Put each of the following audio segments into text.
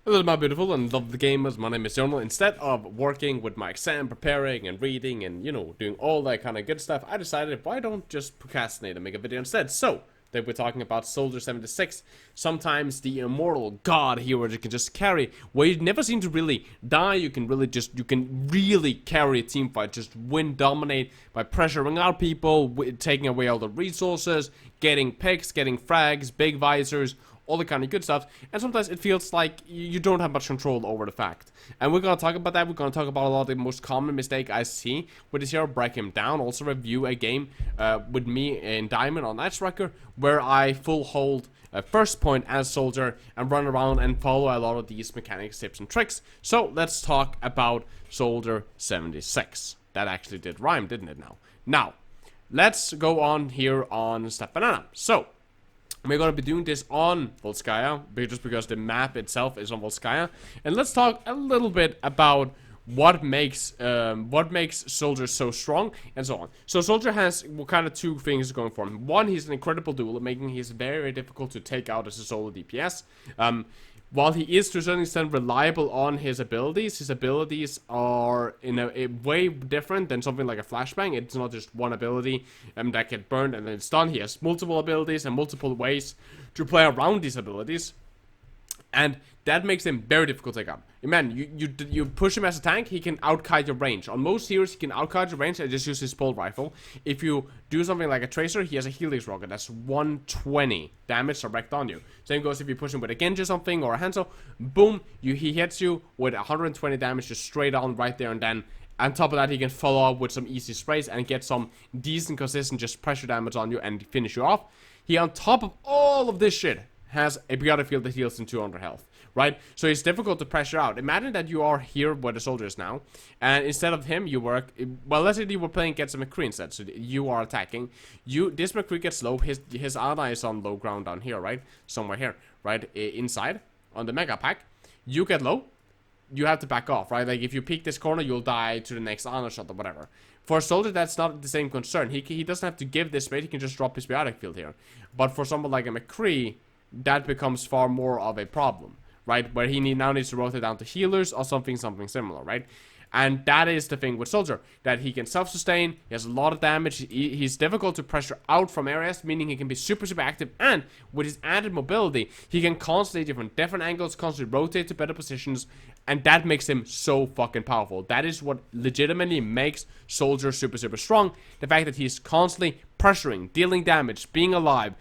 Hello, my beautiful and lovely gamers. My name is Jonal. Instead of working with my exam, preparing and reading and, doing all that kind of good stuff, I decided why don't just procrastinate and make a video instead. So, that we're talking about Soldier 76, sometimes the immortal god hero that you can just carry, where you never seem to really die. You can really carry a team fight, just win, dominate by pressuring out people, taking away all the resources, getting picks, getting frags, big visors, all the kind of good stuff, and sometimes it feels like you don't have much control over the fact. And we're gonna talk about that. We're gonna talk about a lot of the most common mistake I see with this hero, break him down, also review a game with me in Diamond on Icebreaker, where I full hold first point as Soldier and run around and follow a lot of these mechanics, tips, and tricks. So let's talk about Soldier 76. That actually did rhyme, didn't it Now, let's go on here on Step Banana. So, we're going to be doing this on Volskaya, just because the map itself is on Volskaya. And let's talk a little bit about what makes Soldier so strong, and so on. So Soldier has kind of two things going for him. One, he's an incredible dueler, making him very, very difficult to take out as a solo DPS. While he is to a certain extent reliable on his abilities are in a way different than something like a flashbang. It's not just one ability that get burned and then it's done. He has multiple abilities and multiple ways to play around these abilities. And that makes him very difficult to take out. Man, you push him as a tank, he can outkite your range. On most heroes, he can outkite your range and just use his pole rifle. If you do something like a Tracer, he has a Helix rocket. That's 120 damage direct on you. Same goes if you push him with a Genji or something, or a Hanzo. Boom, he hits you with 120 damage just straight on right there and then. On top of that, he can follow up with some easy sprays and get some decent, consistent just pressure damage on you and finish you off. He, on top of all of this shit, has a Battlefield that heals in 200 health, right? So it's difficult to pressure out. Imagine that you are here where the Soldier is now, and instead of him, you work, well, let's say you were playing against a McCree instead, so you are attacking. This McCree gets low, his ally is on low ground down here, right? Somewhere here, right? Inside, on the Mega Pack. You get low, you have to back off, right? Like, if you peek this corner, you'll die to the next honor shot or whatever. For a Soldier, that's not the same concern. He doesn't have to give this bait, he can just drop his biotic field here. But for someone like a McCree, that becomes far more of a problem, right? Where he now needs to rotate down to healers or something similar, right? And that is the thing with Soldier, that he can self-sustain, he has a lot of damage, he's difficult to pressure out from areas, meaning he can be super, super active, and with his added mobility, he can constantly different angles, constantly rotate to better positions, and that makes him so fucking powerful. That is what legitimately makes Soldier super, super strong, the fact that he's constantly pressuring, dealing damage, being alive,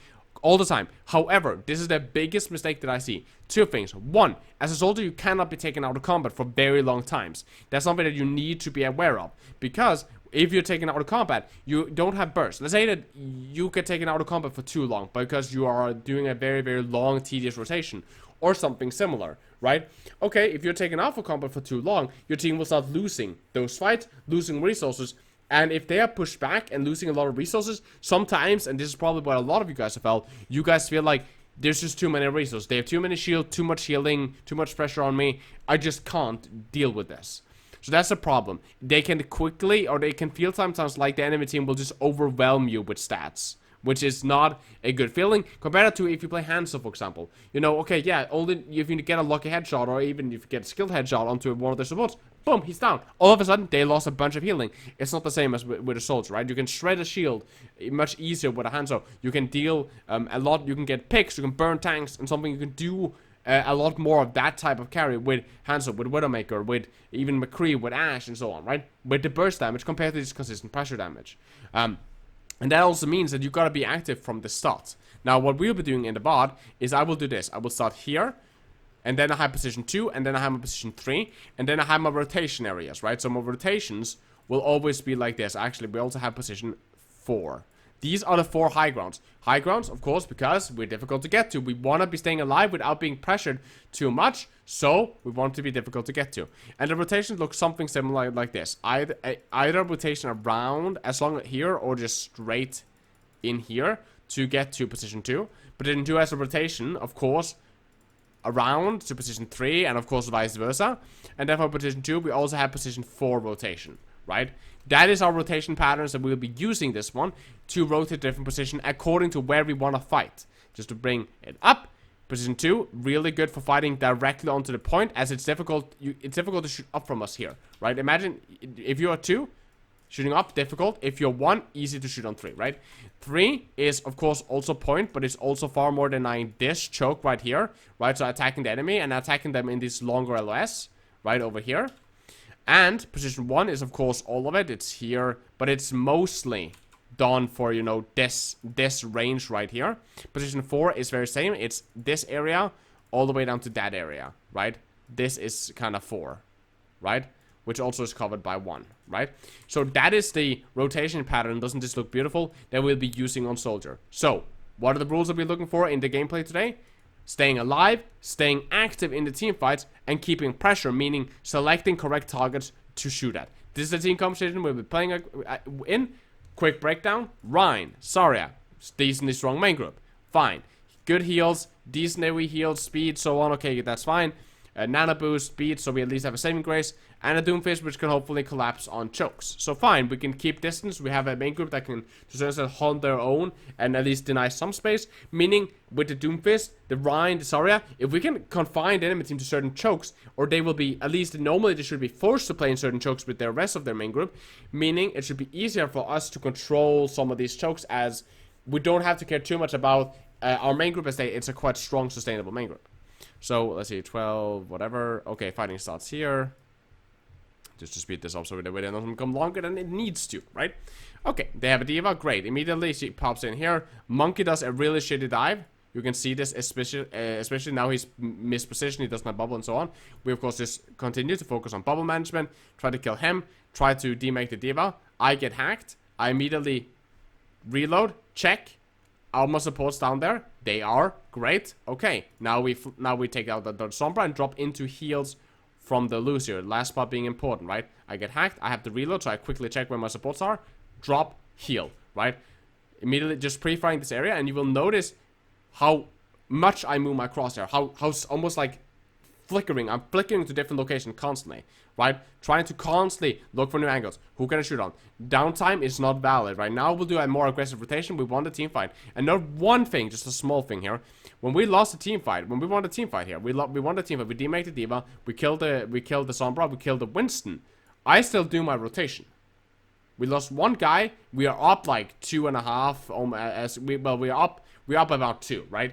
all the time. However, this is the biggest mistake that I see. Two things. One, as a Soldier, you cannot be taken out of combat for very long times. That's something that you need to be aware of. Because if you're taken out of combat, you don't have burst. Let's say that you get taken out of combat for too long because you are doing a very, very long, tedious rotation. Or something similar, right? Okay, if you're taken out of combat for too long, your team will start losing those fights, losing resources. And if they are pushed back and losing a lot of resources, sometimes, and this is probably what a lot of you guys have felt, you guys feel like there's just too many resources. They have too many shield, too much healing, too much pressure on me. I just can't deal with this. So that's the problem. They can quickly, or they can feel sometimes like the enemy team will just overwhelm you with stats, which is not a good feeling compared to if you play Hanzo, for example. Okay, yeah, only if you get a lucky headshot, or even if you get a skilled headshot onto one of their supports, boom, he's down. All of a sudden, they lost a bunch of healing. It's not the same as with a Soldier, right? You can shred a shield much easier with a Hanzo. You can deal a lot, you can get picks, you can burn tanks, and something you can do a lot more of that type of carry with Hanzo, with Widowmaker, with even McCree, with Ashe, and so on, right? With the burst damage compared to this consistent pressure damage. And that also means that you gotta be active from the start. Now, what we'll be doing in the bot is I will do this. I will start here, and then I have position 2, and then I have my position 3, and then I have my rotation areas, right? So my rotations will always be like this. Actually, we also have position 4. These are the 4 high grounds. High grounds, of course, because we're difficult to get to. We want to be staying alive without being pressured too much, so we want to be difficult to get to. And the rotations look something similar like this. Either rotation around, as long as here, or just straight in here to get to position 2. But then 2 has a rotation, of course, around to position 3, and of course vice versa. And then for position 2, we also have position 4 rotation, right? That is our rotation patterns that we'll be using this one to rotate different position according to where we want to fight. Just to bring it up, Position 2, really good for fighting directly onto the point, as it's difficult to shoot up from us here, right? Imagine if you are 2, shooting up, difficult. If you're 1, easy to shoot on 3, right? 3 is, of course, also point, but it's also far more denying this choke right here, right? So attacking the enemy and attacking them in this longer LOS, right over here. And position 1 is, of course, all of it. It's here, but it's mostly done for, you know, this range right here. Position 4 is very same. It's this area all the way down to that area, right? This is kind of 4, right? Which also is covered by 1, right? So that is the rotation pattern. Doesn't this look beautiful? That we'll be using on Soldier. So what are the rules that we're looking for in the gameplay today? Staying alive, staying active in the team fights, and keeping pressure, meaning selecting correct targets to shoot at. This is the team composition we'll be playing in. Quick breakdown: Ryan, Zarya, decently strong main group, fine. Good heals, decent AoE heals, speed, so on, okay, that's fine. Nano boost, speed, so we at least have a saving grace. And a Doomfist, which can hopefully collapse on chokes. So fine, we can keep distance. We have a main group that can, to a certain extent, hold their own and at least deny some space. Meaning, with the Doomfist, the Ryan, the Zarya, if we can confine the enemy team to certain chokes, or they will be, at least normally they should be forced to play in certain chokes with the rest of their main group. Meaning, it should be easier for us to control some of these chokes, as we don't have to care too much about our main group, as it's a quite strong, sustainable main group. So, let's see, 12, whatever. Okay, fighting starts here. Just to speed this up so the video doesn't become longer than it needs to, right? Okay, they have a D.Va, great. Immediately she pops in here. Monkey does a really shitty dive. You can see this, especially now he's mispositioned, he doesn't have bubble and so on. We of course just continue to focus on bubble management, try to kill him, try to demake the D.Va. I get hacked. I immediately reload, check. Alma supports down there. They are great. Okay, now we take out the Sombra and drop into heals from the Lucio. Last spot being important, right? I get hacked. I have to reload, so I quickly check where my supports are. Drop, heal, right? Immediately just pre-firing this area, and you will notice how much I move my crosshair. How almost like flickering. I'm flickering to different locations constantly, right? Trying to constantly look for new angles. Who can I shoot on? Downtime is not valid. Right now, we'll do a more aggressive rotation. We won the team fight. And note one thing, just a small thing here. When we lost the team fight, when we won the team fight here, we won the team fight. We demaked the D.Va. We killed the Sombra. We killed the Winston. I still do my rotation. We lost one guy. We are up like 2.5. We're up about 2, right?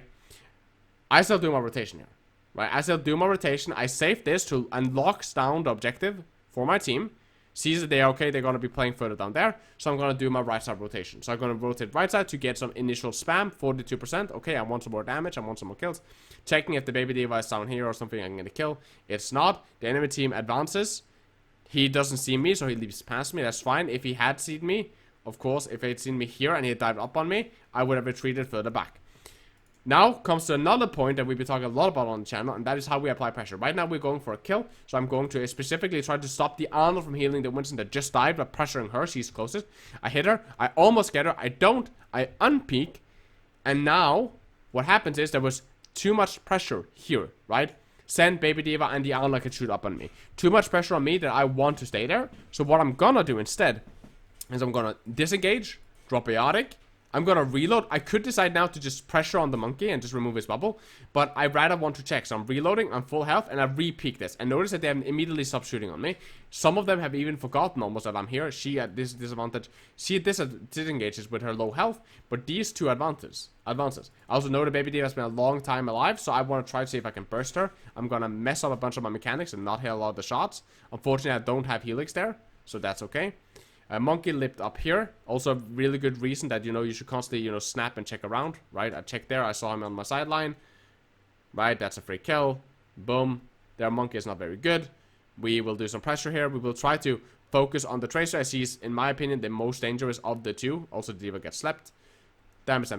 I still do my rotation here. Right, I still do my rotation. I save this to unlock down the objective for my team. Sees that they're okay, they're going to be playing further down there. So I'm going to do my right side rotation. So I'm going to rotate right side to get some initial spam, 42%. Okay, I want some more damage, I want some more kills. Checking if the baby D.Va is down here or something I can get a kill. It's not. The enemy team advances. He doesn't see me, so he leaves past me. That's fine. If he had seen me, of course, if he had seen me here and he had dived up on me, I would have retreated further back. Now comes to another point that we've been talking a lot about on the channel, and that is how we apply pressure. Right now we're going for a kill, so I'm going to specifically try to stop the Arnold from healing the Winston that just died by pressuring her. She's closest. I hit her. I almost get her. I don't. I unpeak. And now what happens is there was too much pressure here, right? Send baby D.Va and the Arnold can shoot up on me. Too much pressure on me that I want to stay there. So what I'm gonna do instead is I'm gonna disengage, drop Biotic. I'm gonna reload. I could decide now to just pressure on the monkey and just remove his bubble, but I rather want to check. So I'm reloading, I'm full health, and I re-peek this. And notice that they have immediately stopped shooting on me. Some of them have even forgotten almost that I'm here. She at this disadvantage. She disengages with her low health, but these two advances. I also know the baby D has been a long time alive, so I want to try to see if I can burst her. I'm gonna mess up a bunch of my mechanics and not hit a lot of the shots. Unfortunately, I don't have helix there, so that's okay. Monkey lipped up here. Also a really good reason that, you should constantly, snap and check around, right? I checked there. I saw him on my sideline. Right, that's a free kill. Boom. Their Monkey is not very good. We will do some pressure here. We will try to focus on the Tracer, as he's, in my opinion, the most dangerous of the two. Also, the D.Va gets slept. Damage.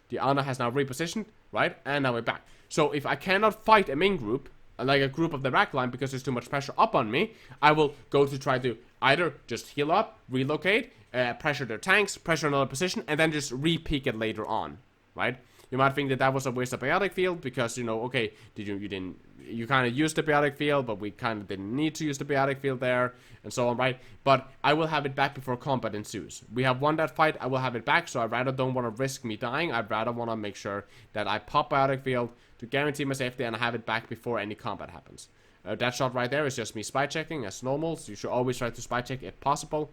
The Ana has now repositioned, right? And now we're back. So, if I cannot fight a main group, like a group of the rack line, because there's too much pressure up on me, I will go to try to either just heal up, relocate, pressure their tanks, pressure another position, and then just re-peek it later on, right? You might think that that was a waste of biotic field because, okay, you kind of used the biotic field, but we kind of didn't need to use the biotic field there, and so on, right? But I will have it back before combat ensues. We have won that fight, I will have it back, so I rather don't want to risk me dying. I'd rather want to make sure that I pop biotic field, to guarantee my safety, and I have it back before any combat happens. That shot right there is just me spy checking as normal, so you should always try to spy check if possible.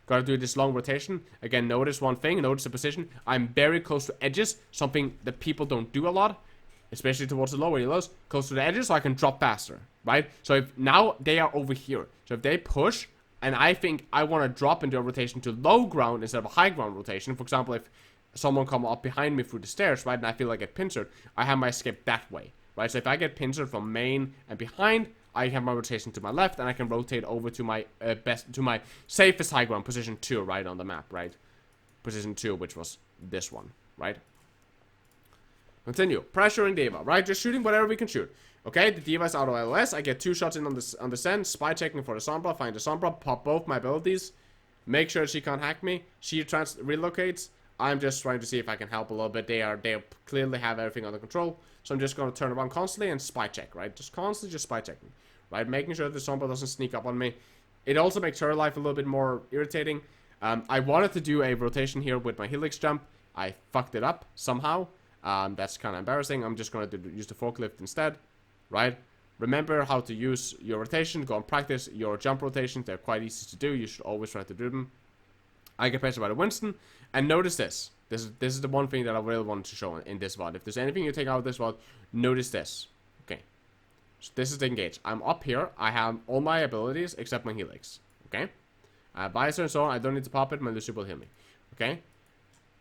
Gotta do this long rotation. Again, notice one thing, notice the position. I'm very close to edges, something that people don't do a lot, especially towards the lower helos, close to the edges so I can drop faster, right? So if now they are over here, so if they push, and I think I want to drop into a rotation to low ground instead of a high ground rotation, for example, if someone come up behind me through the stairs, right, and I feel like I get pincered, I have my escape that way, right? So if I get pincered from main and behind, I have my rotation to my left, and I can rotate over to my my safest high ground, position 2, right on the map, right? Position 2, which was this one, right? Continue. Pressuring Diva, right? Just shooting whatever we can shoot. Okay, the Diva is out of LS. I get 2 shots in on the send. Spy checking for the Sombra. Find the Sombra. Pop both my abilities. Make sure she can't hack me. She relocates. I'm just trying to see if I can help a little bit. They clearly have everything under control. So I'm just going to turn around constantly and spy check, right? Just constantly just spy checking, right? Making sure the Sombra doesn't sneak up on me. It also makes her life a little bit more irritating. I wanted to do a rotation here with my helix jump. I fucked it up somehow. That's kind of embarrassing. I'm just going to use the forklift instead, right? Remember how to use your rotation. Go and practice your jump rotations. They're quite easy to do. You should always try to do them. I get pressured by the Winston. And notice this. This is the one thing that I really wanted to show in this VOD. If there's anything you take out of this VOD, notice this. Okay. So this is the engage. I'm up here. I have all my abilities except my helix. Okay. Visor and so on. I don't need to pop it. My Lucy will heal me. Okay.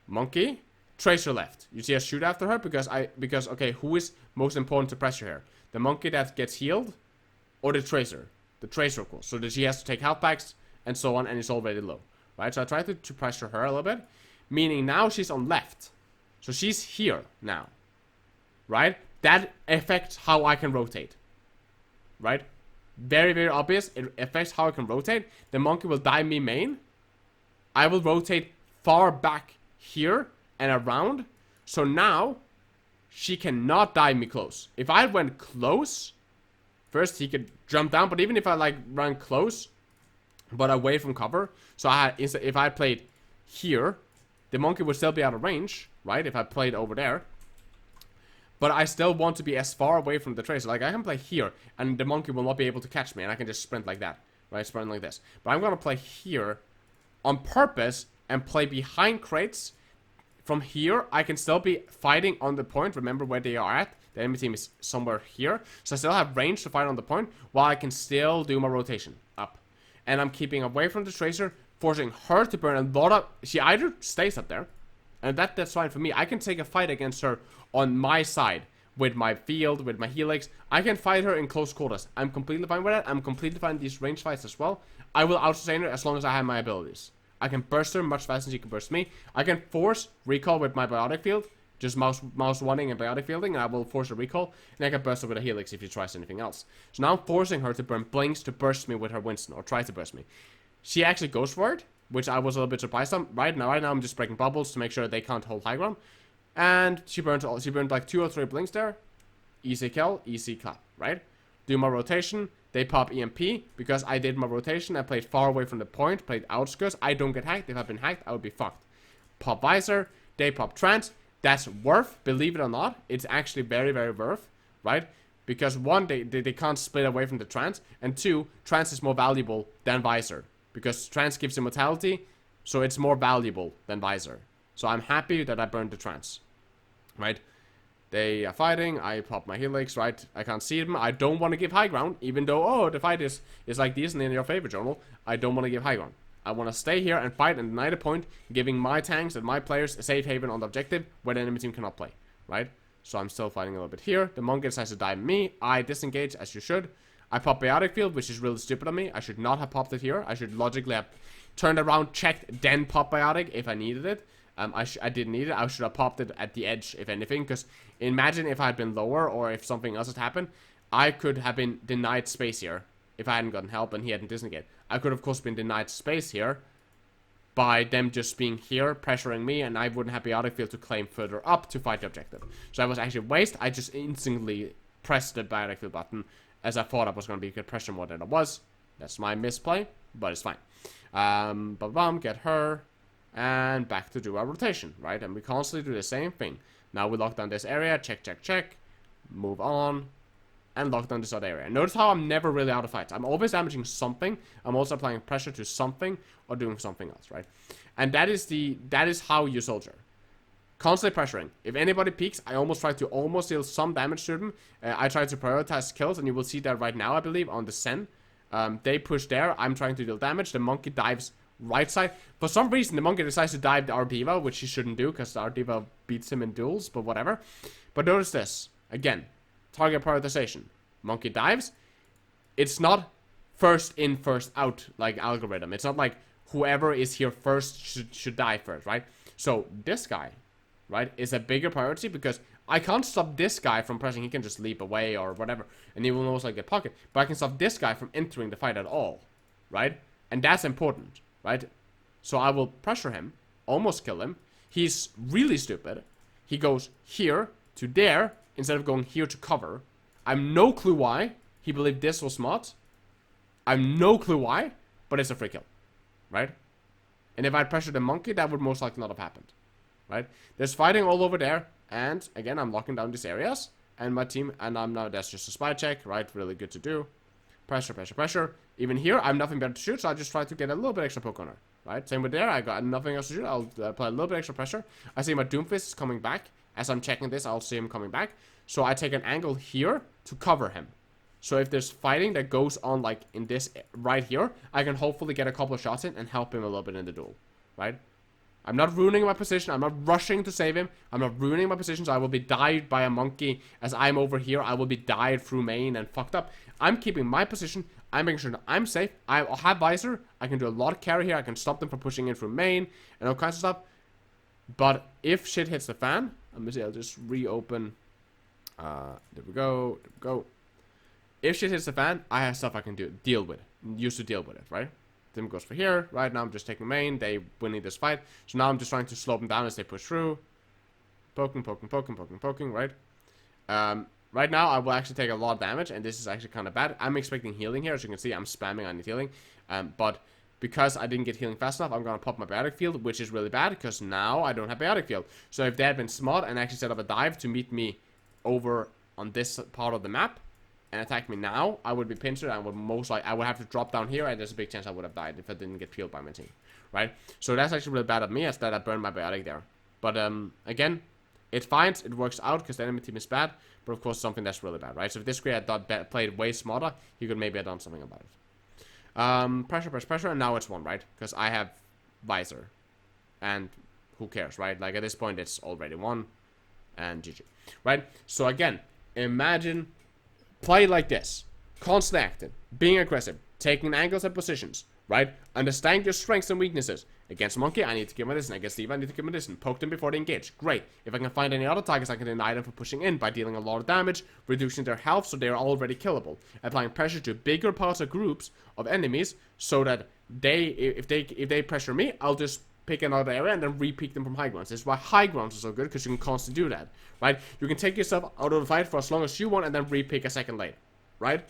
Monkey. Tracer left. You see us shoot after her because okay, who is most important to pressure here? The monkey that gets healed or the tracer? The tracer, of course. So that she has to take health packs and so on, and it's already low. Right? So I try to pressure her a little bit. Meaning now she's on left. So she's here now. Right? That affects how I can rotate. Right? Very, very obvious. It affects how I can rotate. The monkey will dive me main. I will rotate far back here and around. So now she cannot dive me close. If I went close, first he could jump down, but even if I like run close but away from cover, so if I played here, the monkey would still be out of range, right? If I played over there, but I still want to be as far away from the tracer. Like I can play here and the monkey will not be able to catch me, and I can just sprint like that, right? Sprint like this. But I'm gonna play here on purpose and play behind crates. From here, I can still be fighting on the point. Remember where they are at. The enemy team is somewhere here. So I still have range to fight on the point, while I can still do my rotation up. And I'm keeping away from the tracer, forcing her to burn a lot of... She either stays up there, and that's fine for me. I can take a fight against her on my side, with my field, with my helix. I can fight her in close quarters. I'm completely fine with that. I'm completely fine with these range fights as well. I will out-sustain her as long as I have my abilities. I can burst her much faster than she can burst me. I can force recall with my biotic field. Just mouse wanting and biotic fielding, and I will force a recall. And I can burst her with a helix if she tries anything else. So now I'm forcing her to burn blinks to burst me with her Winston, or try to burst me. She actually goes for it, which I was a little bit surprised on. Right now I'm just breaking bubbles to make sure they can't hold high ground. And she burned like 2 or 3 blinks there. Easy kill, easy clap, right? Do my rotation. They pop EMP because I did my rotation. I played far away from the point, played outskirts. I don't get hacked. If I've been hacked, I would be fucked. Pop visor. They pop trance. That's worth, believe it or not. It's actually very, very worth, right? Because one, they can't split away from the trance. And 2, trance is more valuable than visor. Because trance gives immortality, so it's more valuable than visor. So I'm happy that I burned the trance, right? They are fighting. I pop my helix, right? I can't see them. I don't want to give high ground, even though, oh, the fight is like this and in your favor, Jonal. I don't want to give high ground. I want to stay here and fight and deny the point, giving my tanks and my players a safe haven on the objective where the enemy team cannot play, right? So I'm still fighting a little bit here. The monkey decides to dive me. I disengage, as you should. I pop biotic field, which is really stupid of me. I should not have popped it here. I should logically have turned around, checked, then pop biotic if I needed it. I didn't need it. I should have popped it at the edge, if anything, because imagine if I had been lower or if something else had happened. I could have been denied space here if I hadn't gotten help and he hadn't disengaged. I could, of course, been denied space here by them just being here, pressuring me, and I wouldn't have biotic field to claim further up to fight the objective. So that was actually a waste. I just instantly pressed the biotic field button as I thought I was going to be good pressure more than I was. That's my misplay, but it's fine. Get her. And back to do our rotation, right? And we constantly do the same thing. Now we lock down this area, check, check, check. move on, and lock down this other area. Notice how I'm never really out of fights. I'm always damaging something. I'm also applying pressure to something or doing something else, right? And that is how you soldier. Constantly pressuring. If anybody peeks, I almost try to almost deal some damage to them. I try to prioritize kills, and you will see that right now, I believe, on the Sen. They push there. I'm trying to deal damage. The monkey dives right side. For some reason, the monkey decides to dive our diva, which he shouldn't do, because our diva beats him in duels, but whatever. But notice this. Again, target prioritization. Monkey dives. It's not first in, first out, like algorithm. It's not like whoever is here first should die first, right? So, this guy, right, is a bigger priority because I can't stop this guy from pressing. He can just leap away or whatever, and he will most likely get pocket. But I can stop this guy from entering the fight at all, right? And that's important, right? So I will pressure him, almost kill him. He's really stupid. He goes here to there instead of going here to cover. I'm no clue why he believed this was smart. I'm no clue why, but it's a free kill, right? And if I'd pressured the monkey, that would most likely not have happened. Right? There's fighting all over there, and again, I'm locking down these areas, and my team, and I'm now, that's just a spy check, right? Really good to do. Pressure, pressure, pressure. Even here, I have nothing better to shoot, so I just try to get a little bit extra poke on her, right? Same with there, I got nothing else to shoot, I'll apply a little bit extra pressure. I see my Doomfist is coming back. As I'm checking this, I'll see him coming back. So I take an angle here to cover him. So if there's fighting that goes on, like, in this right here, I can hopefully get a couple of shots in and help him a little bit in the duel, right? I'm not ruining my position. I'm not rushing to save him. I'm not ruining my position, so I will be died by a monkey. As I'm over here, I will be died through main and fucked up. I'm keeping my position. I'm making sure that I'm safe. I'll have visor. I can do a lot of carry here. I can stop them from pushing in through main and all kinds of stuff. But if shit hits the fan, let me see. I'll just reopen. There we go. There we go. If shit hits the fan, I have stuff I can deal with. Used to deal with it, right? Them goes for here. Right now I'm just taking main. They winning this fight. So now I'm just trying to slow them down as they push through. Poking, poking, poking, poking, poking, right? Right now I will actually take a lot of damage, and this is actually kind of bad. I'm expecting healing here. As you can see, I'm spamming on healing. But because I didn't get healing fast enough, I'm going to pop my biotic field, which is really bad because now I don't have biotic field. So if they had been smart and actually set up a dive to meet me over on this part of the map and attack me now, I would be pinched. I would I would have to drop down here, and there's a big chance I would have died if I didn't get peeled by my team, right? So that's actually really bad of me, as that I burned my biotic there. But again, it's fine. It works out because the enemy team is bad, but of course something that's really bad, right? So if this guy had played way smarter, he could maybe have done something about it. Pressure, pressure, pressure, and now it's one, right? Because I have visor, and who cares, right? Like at this point, it's already won, and GG, right? So again, imagine. Play like this. Constantly active. Being aggressive. Taking angles and positions. Right? Understand your strengths and weaknesses. Against Monkey, I need to give my distance. Against Steve, I need to give my distance. Poke them before they engage. Great. If I can find any other targets, I can deny them for pushing in by dealing a lot of damage, reducing their health so they are already killable. Applying pressure to bigger parts or groups of enemies so that if they pressure me, I'll just pick another area and then re-peek them from high grounds. This is why high grounds are so good, because you can constantly do that, right? You can take yourself out of the fight for as long as you want and then re-pick a second later, right?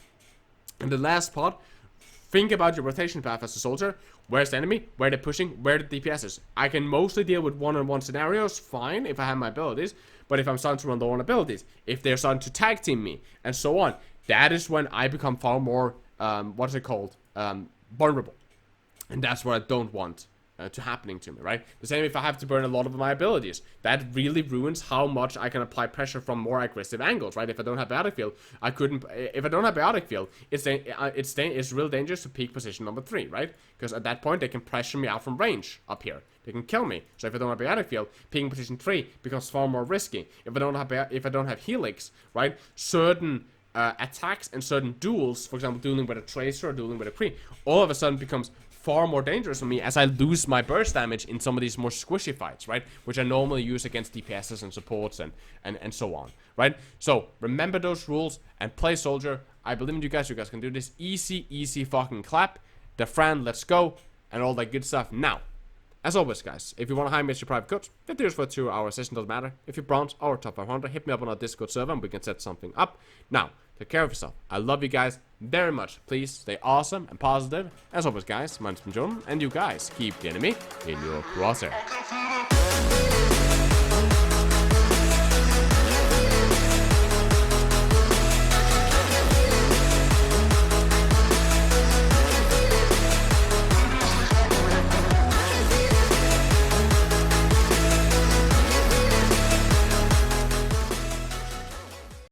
And the last part, think about your rotation path as a soldier. Where's the enemy? Where they're pushing? Where the DPS is? I can mostly deal with one-on-one scenarios, fine, if I have my abilities. But if I'm starting to run low on abilities, if they're starting to tag team me, and so on, that is when I become far more, what's it called? Vulnerable. And that's what I don't want to happening to me, right? The same if I have to burn a lot of my abilities. That really ruins how much I can apply pressure from more aggressive angles, right? If I don't have biotic field, I couldn't. If I don't have biotic field, it's real dangerous to peak position number 3, right? Because at that point they can pressure me out from range up here. They can kill me. So if I don't have biotic field, peaking position 3 becomes far more risky. If I don't have helix, right? Certain attacks and certain duels, for example, dueling with a tracer or dueling with a pre, all of a sudden becomes far more dangerous for me as I lose my burst damage in some of these more squishy fights, right? Which I normally use against DPSs and supports and so on, right? So remember those rules and play soldier. I believe in you guys. You guys can do this. Easy fucking clap. The friend, let's go, and all that good stuff. Now, as always, guys, if you want to hire me as your private coach, $50 for a 2-hour session, doesn't matter. If you're bronze or top 500, hit me up on our Discord server and we can set something up. Now, take care of yourself. I love you guys very much. Please stay awesome and positive. As always, guys, my name's Jonal, and you guys keep the enemy in your crosshair.